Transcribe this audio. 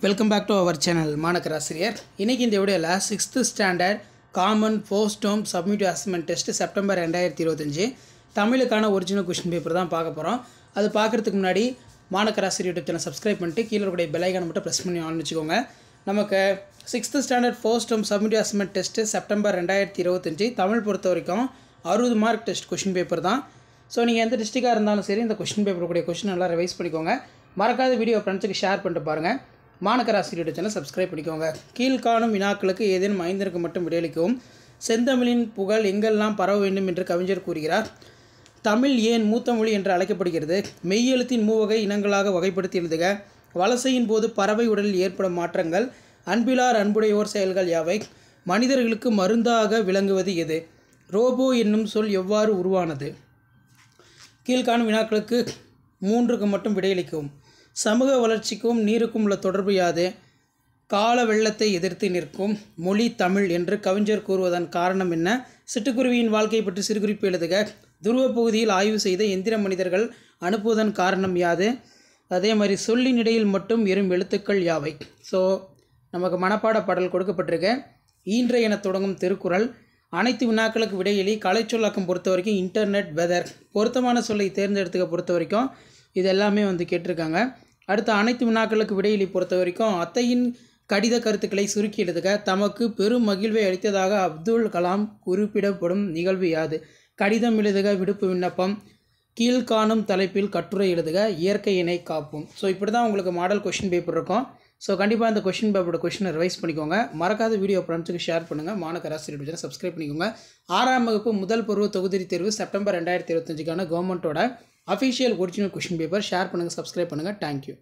Welcome back to our channel Manakkar Asiriyar. இன்றைக்கி இந்த வீடியோவில் 6th standard common post home summative assessment test September 2025 தமிழுக்கான original question paper தான் பார்க்க போகிறோம். அது பார்க்குறதுக்கு முன்னாடி மாணக்கர் ஆசிரியர் யூடியூப் சேனல் சப்ஸ்கிரைப் பண்ணிட்டு கீழே இருக்கக்கூடிய பெல் ஐக்கானை மட்டும் ப்ரெஸ் பண்ணி ஆன் வச்சுக்கோங்க. நமக்கு 6th standard post home summative assessment test September 2025 Tamil பொறுத்த வரைக்கும் 60 மார்க் டெஸ்ட் கொஷின் பேப்பர் தான். ஸோ நீங்கள் எந்த டிஸ்ட்ரிக்டாக இருந்தாலும் சரி இந்த கொஷின் பேப்பருடைய கொஷின் நல்லா ரிவைஸ் பண்ணிக்கோங்க. மறக்காத வீடியோ ஃப்ரெண்ட்ஸுக்கு ஷேர் பண்ணிட்டு பாருங்கள். மாணக்கர் ஆசிரியர் சேனல் சப்ஸ்கிரைப் பண்ணிக்கோங்க. கீழ்காணும் வினாக்களுக்கு ஏதேனும் 5 மட்டும் விடையளிக்கவும். செந்தமிழின் புகழ் எங்கெல்லாம் பரவ வேண்டும் என்று கவிஞர் கூறுகிறார். தமிழ் ஏன் மூத்த மொழி என்று அழைக்கப்படுகிறது? மெய்யெழுத்தின் மூவகை இனங்களாக வகைப்படுத்தி எழுதுக. வலசையின் போது பறவை உடலில் ஏற்படும் மாற்றங்கள். அன்பிலார் அன்புடையோர் செயல்கள் யாவை? மனிதர்களுக்கு மருந்தாக விளங்குவது எது? ரோபோ என்னும் சொல் எவ்வாறு உருவானது? கீழ்காணும் வினாக்களுக்கு 3 மட்டும் விடையளிக்கவும். சமூக வளர்ச்சிக்கும் நீருக்கும் உள்ள தொடர்பு யாது? கால வெள்ளத்தை எதிர்த்து நிற்கும் மொழி தமிழ் என்று கவிஞர் கூறுவதன் காரணம் என்ன? சிட்டுக்குருவியின் வாழ்க்கை பற்றி சிறுகுறிப்பு எழுதுக. துருவ பகுதியில் ஆய்வு செய்த எந்திர மனிதர்கள் அனுப்புவதன் காரணம் யாது? அதே மாதிரி சொல்லின் இடையில் மட்டும் எறும் எழுத்துக்கள் யாவை? ஸோ நமக்கு மனப்பாட பாடல் கொடுக்கப்பட்டிருக்கு. ஈன்ற என தொடங்கும் திருக்குறள். அனைத்து வினாக்களுக்கு விடையளி. கலைச்சொல்லாக்கம் பொறுத்த வரைக்கும் இன்டர்நெட் வெதர். பொருத்தமான சொல்லை தேர்ந்தெடுத்துக்க பொறுத்த வரைக்கும் இது எல்லாமே கேட்டிருக்காங்க. அடுத்த அனைத்து வினாக்களுக்கு விடையளி பொறுத்த வரைக்கும் அத்தையின் கடித கருத்துக்களை சுருக்கி எழுதுக. தமக்கு பெரும் மகிழ்வை அளித்ததாக அப்துல் கலாம் குறிப்பிடப்படும் நிகழ்வு யாது? கடிதம் எழுதுக. விடுப்பு விண்ணப்பம். கீழ்காணும் தலைப்பில் கட்டுரை எழுதுக. இயற்கை இணை காப்பும். ஸோ இப்படி தான் உங்களுக்கு மாடல் கொஷின் பேப்பர் இருக்கும். ஸோ கண்டிப்பாக இந்த கொஷின் பேப்பரோட கொஷினை ரிவைஸ் பண்ணிக்கோங்க. மறக்காத வீடியோ ஃப்ரெண்ட்ஸுக்கு ஷேர் பண்ணுங்கள். மாணக்கர் ஆசிரியர் சேனல் சப்ஸ்கிரைப் பண்ணிக்கோங்க. 6ஆம் வகுப்பு முதல் பருவ தொகுதி தேர்வு செப்டம்பர் 2025 கவர்மெண்ட்டோட official original question paper share பண்ணுங்கள், சப்ஸ்கிரைப் பண்ணுங்கள். தேங்க்யூ.